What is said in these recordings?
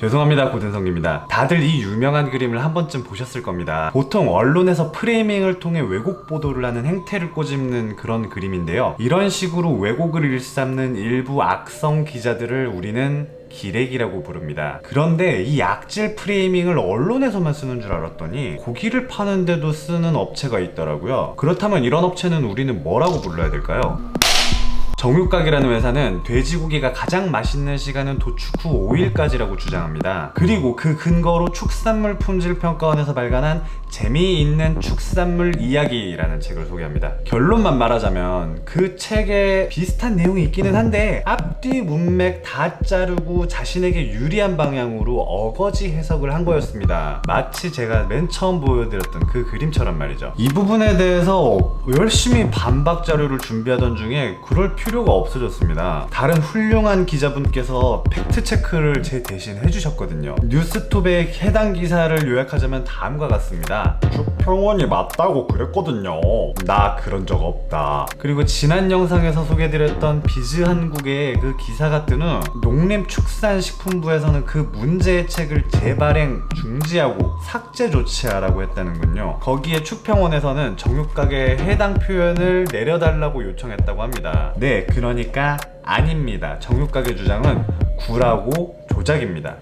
죄송합니다, 고든성입니다. 다들 이 유명한 그림을 한 번쯤 보셨을 겁니다. 보통 언론에서 프레이밍을 통해 왜곡 보도를 하는 행태를 꼬집는 그런 그림인데요. 이런 식으로 왜곡을 일삼는 일부 악성 기자들을 우리는 기레기라고 부릅니다. 그런데 이 악질 프레이밍을 언론에서만 쓰는 줄 알았더니 고기를 파는데도 쓰는 업체가 있더라고요. 그렇다면 이런 업체는 우리는 뭐라고 불러야 될까요? 정육각이라는 회사는 돼지고기가 가장 맛있는 시간은 도축 후 5일까지라고 주장합니다. 그리고 그 근거로 축산물 품질평가원에서 발간한 재미있는 축산물 이야기라는 책을 소개합니다. 결론만 말하자면 그 책에 비슷한 내용이 있기는 한데 앞뒤 문맥 다 자르고 자신에게 유리한 방향으로 어거지 해석을 한 거였습니다. 마치 제가 맨 처음 보여드렸던 그 그림처럼 말이죠. 이 부분에 대해서 열심히 반박 자료를 준비하던 중에 그럴 필요가 없어졌습니다. 다른 훌륭한 기자분께서 팩트체크를 제 대신 해주셨거든요. 뉴스톱의 해당 기사를 요약하자면 다음과 같습니다. 주평원이 맞다고 그랬거든요. 나 그런 적 없다. 그리고 지난 영상에서 소개드렸던 비즈한국의 그 기사 같은 후 농림축산식품부에서는 그 문제의 책을 재발행 중지하고 삭제 조치하라고 했다는군요. 거기에 축평원에서는 정육각의 해당 표현을 내려달라고 요청했다고 합니다. 네, 그러니까 아닙니다. 정육각의 주장은 구라고 조작입니다.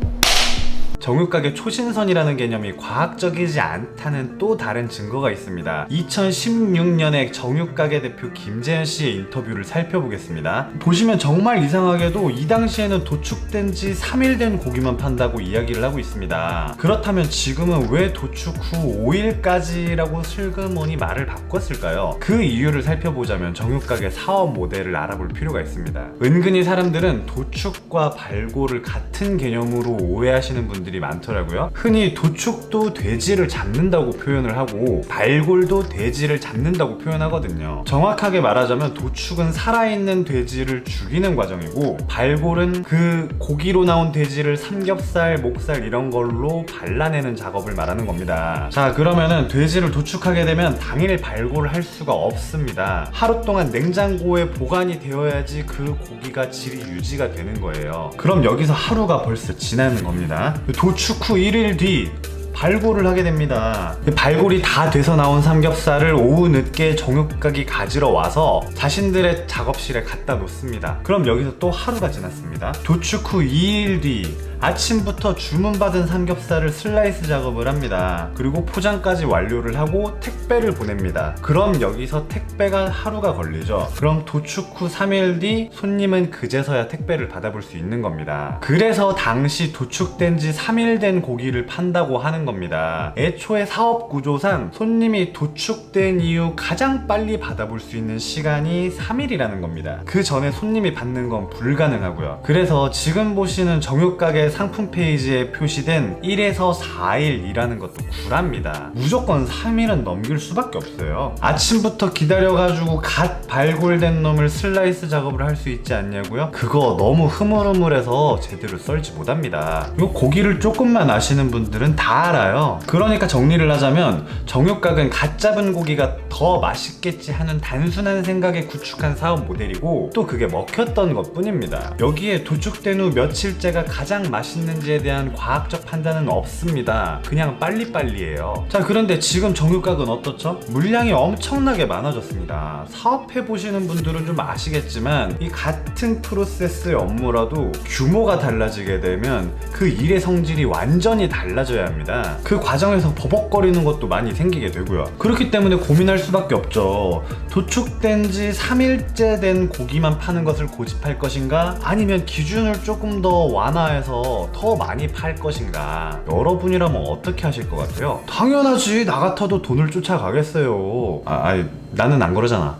정육각의 초신선이라는 개념이 과학적이지 않다는 또 다른 증거가 있습니다. 2016년에 정육각의 대표 김재현 씨의 인터뷰를 살펴보겠습니다. 보시면 정말 이상하게도 이 당시에는 도축된 지 3일 된 고기만 판다고 이야기를 하고 있습니다. 그렇다면 지금은 왜 도축 후 5일까지라고 슬그머니 말을 바꿨을까요? 그 이유를 살펴보자면 정육각의 사업 모델을 알아볼 필요가 있습니다. 은근히 사람들은 도축과 발골을 같은 개념으로 오해하시는 분들이 많더라고요. 흔히 도축도 돼지를 잡는다고 표현을 하고 발골도 돼지를 잡는다고 표현하거든요. 정확하게 말하자면 도축은 살아있는 돼지를 죽이는 과정이고 발골은 그 고기로 나온 돼지를 삼겹살, 목살 이런 걸로 발라내는 작업을 말하는 겁니다. 자, 그러면은 돼지를 도축하게 되면 당일 발골을 할 수가 없습니다. 하루 동안 냉장고에 보관이 되어야지 그 고기가 질이 유지가 되는 거예요. 그럼 여기서 하루가 벌써 지나는 겁니다. 도축 후 1일 뒤 발골을 하게 됩니다. 발골이 다 돼서 나온 삼겹살을 오후 늦게 정육각이 가지러 와서 자신들의 작업실에 갖다 놓습니다. 그럼 여기서 또 하루가 지났습니다. 도축 후 2일 뒤 아침부터 주문받은 삼겹살을 슬라이스 작업을 합니다. 그리고 포장까지 완료를 하고 택배를 보냅니다. 그럼 여기서 택배가 하루가 걸리죠. 그럼 도축 후 3일 뒤 손님은 그제서야 택배를 받아볼 수 있는 겁니다. 그래서 당시 도축된 지 3일 된 고기를 판다고 하는 겁니다. 애초에 사업 구조상 손님이 도축된 이후 가장 빨리 받아볼 수 있는 시간이 3일이라는 겁니다. 그 전에 손님이 받는 건 불가능하고요. 그래서 지금 보시는 정육각의 상품 페이지에 표시된 1에서 4일이라는 것도 구랍니다. 무조건 3일은 넘길 수밖에 없어요. 아침부터 기다려가지고 갓 발골된 놈을 슬라이스 작업을 할 수 있지 않냐고요? 그거 너무 흐물흐물해서 제대로 썰지 못합니다. 요 고기를 조금만 아시는 분들은 다 알아요. 그러니까 정리를 하자면 정육각은 갓 잡은 고기가 더 맛있겠지 하는 단순한 생각에 구축한 사업 모델이고 또 그게 먹혔던 것 뿐입니다. 여기에 도축된 후 며칠째가 가장 맛있는지에 대한 과학적 판단은 없습니다. 그냥 빨리빨리예요. 자, 그런데 지금 정육각은 어떻죠? 물량이 엄청나게 많아졌습니다. 사업해보시는 분들은 좀 아시겠지만 이 같은 프로세스의 업무라도 규모가 달라지게 되면 그 일의 성질이 완전히 달라져야 합니다. 그 과정에서 버벅거리는 것도 많이 생기게 되고요. 그렇기 때문에 고민할 수밖에 없죠. 도축된 지 3일째 된 고기만 파는 것을 고집할 것인가? 아니면 기준을 조금 더 완화해서 더 많이 팔 것인가? 여러분이라면 어떻게 하실 것 같아요? 당연하지. 나 같아도 돈을 쫓아가겠어요. 아니 나는 안 그러잖아.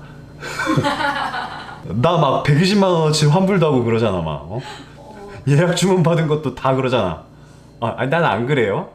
나 막 120만원어치 환불도 하고 그러잖아 막. 예약 주문 받은 것도 다 그러잖아. 아니 난 안 그래요.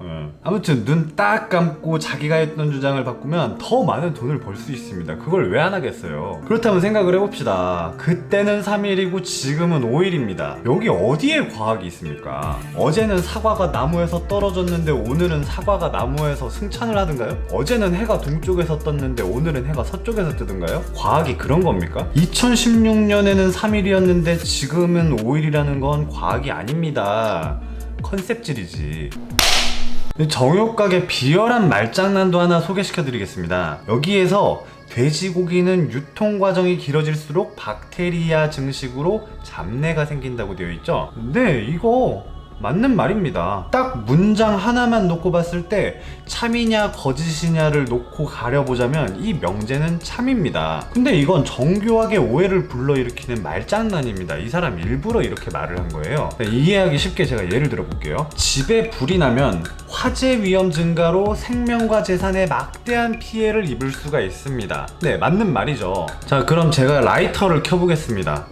아무튼 눈 딱 감고 자기가 했던 주장을 바꾸면 더 많은 돈을 벌 수 있습니다. 그걸 왜 안 하겠어요. 그렇다면 생각을 해봅시다. 그때는 3일이고 지금은 5일입니다. 여기 어디에 과학이 있습니까? 어제는 사과가 나무에서 떨어졌는데 오늘은 사과가 나무에서 승천을 하든가요? 어제는 해가 동쪽에서 떴는데 오늘은 해가 서쪽에서 뜨든가요? 과학이 그런 겁니까? 2016년에는 3일이었는데 지금은 5일이라는 건 과학이 아닙니다. 컨셉질이지. 정육각의 비열한 말장난도 하나 소개시켜드리겠습니다. 여기에서 돼지고기는 유통 과정이 길어질수록 박테리아 증식으로 잡내가 생긴다고 되어 있죠. 근데 이거 맞는 말입니다. 딱 문장 하나만 놓고 봤을 때 참이냐 거짓이냐를 놓고 가려보자면 이 명제는 참입니다. 근데 이건 정교하게 오해를 불러일으키는 말장난입니다. 이 사람 일부러 이렇게 말을 한 거예요. 이해하기 쉽게 제가 예를 들어 볼게요. 집에 불이 나면 화재 위험 증가로 생명과 재산에 막대한 피해를 입을 수가 있습니다. 네, 맞는 말이죠. 자, 그럼 제가 라이터를 켜보겠습니다.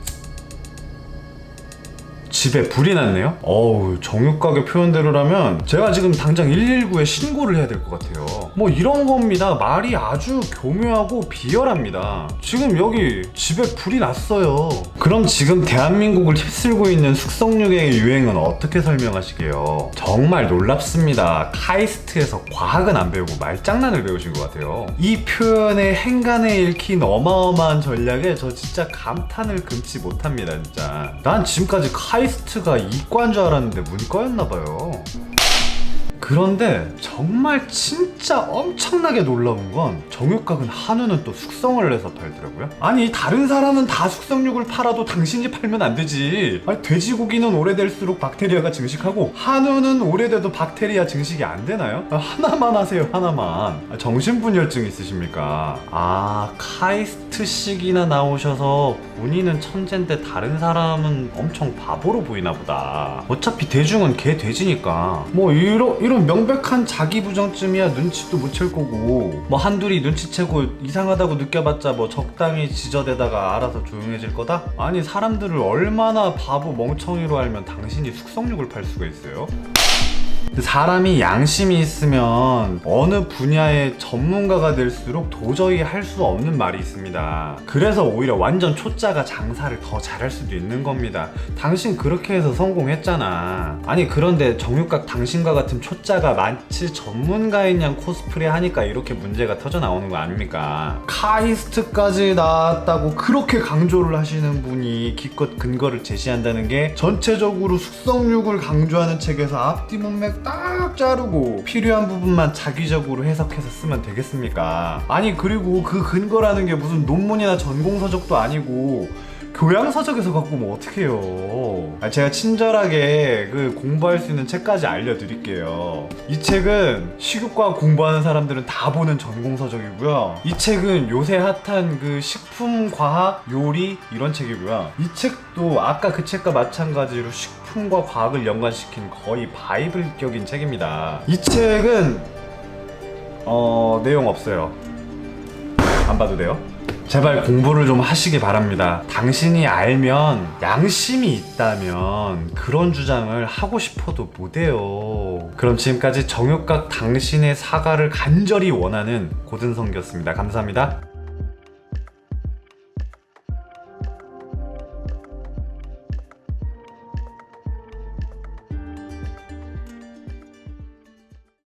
집에 불이 났네요? 어우, 정육각의 표현대로라면 제가 지금 당장 119에 신고를 해야 될 것 같아요. 뭐 이런 겁니다. 말이 아주 교묘하고 비열합니다. 지금 여기 집에 불이 났어요. 그럼 지금 대한민국을 휩쓸고 있는 숙성육의 유행은 어떻게 설명하시게요? 정말 놀랍습니다. 카이스트에서 과학은 안 배우고 말장난을 배우신 것 같아요. 이 표현의 행간에 읽힌 어마어마한 전략에 저 진짜 감탄을 금치 못합니다. 진짜 난 지금까지 카이스트가 이과인 줄 알았는데 문과였나봐요. 그런데 정말 진짜 엄청나게 놀라운 건 정육각은 한우는 또 숙성을 해서 팔더라고요. 아니, 다른 사람은 다 숙성육을 팔아도 당신이 팔면 안 되지. 아니, 돼지고기는 오래될수록 박테리아가 증식하고 한우는 오래돼도 박테리아 증식이 안 되나요? 하나만 하세요, 하나만. 정신분열증 있으십니까? 아, 카이스트식이나 나오셔서 본인은 천재인데 다른 사람은 엄청 바보로 보이나 보다. 어차피 대중은 개 돼지니까 뭐 이런 명백한 자기 부정쯤이야 눈치도 못 챌 거고, 뭐 한둘이 눈치채고 이상하다고 느껴봤자 뭐 적당히 지저대다가 알아서 조용해질 거다? 아니, 사람들을 얼마나 바보 멍청이로 알면 당신이 숙성육을 팔 수가 있어요? 사람이 양심이 있으면 어느 분야의 전문가가 될수록 도저히 할 수 없는 말이 있습니다. 그래서 오히려 완전 초짜가 장사를 더 잘할 수도 있는 겁니다. 당신 그렇게 해서 성공했잖아. 아니, 그런데 정육각 당신과 같은 초짜가 마치 전문가인 양 코스프레 하니까 이렇게 문제가 터져 나오는 거 아닙니까? 카이스트까지 나왔다고 그렇게 강조를 하시는 분이 기껏 근거를 제시한다는 게 전체적으로 숙성육을 강조하는 책에서 앞뒤 문맥 딱 자르고 필요한 부분만 자기적으로 해석해서 쓰면 되겠습니까? 아니, 그리고 그 근거라는 게 무슨 논문이나 전공서적도 아니고 교양서적에서 갖고 오면 어떡해요. 제가 친절하게 그 공부할 수 있는 책까지 알려드릴게요. 이 책은 식육과학 공부하는 사람들은 다 보는 전공서적이고요. 이 책은 요새 핫한 그 식품과학, 요리 이런 책이고요. 이 책도 아까 그 책과 마찬가지로 식품과 과학을 연관시킨 거의 바이블격인 책입니다. 이 책은 내용 없어요. 안 봐도 돼요? 제발 공부를 좀 하시기 바랍니다. 당신이 알면, 양심이 있다면 그런 주장을 하고 싶어도 못해요. 그럼 지금까지 정육각 당신의 사과를 간절히 원하는 고든성기였습니다. 감사합니다.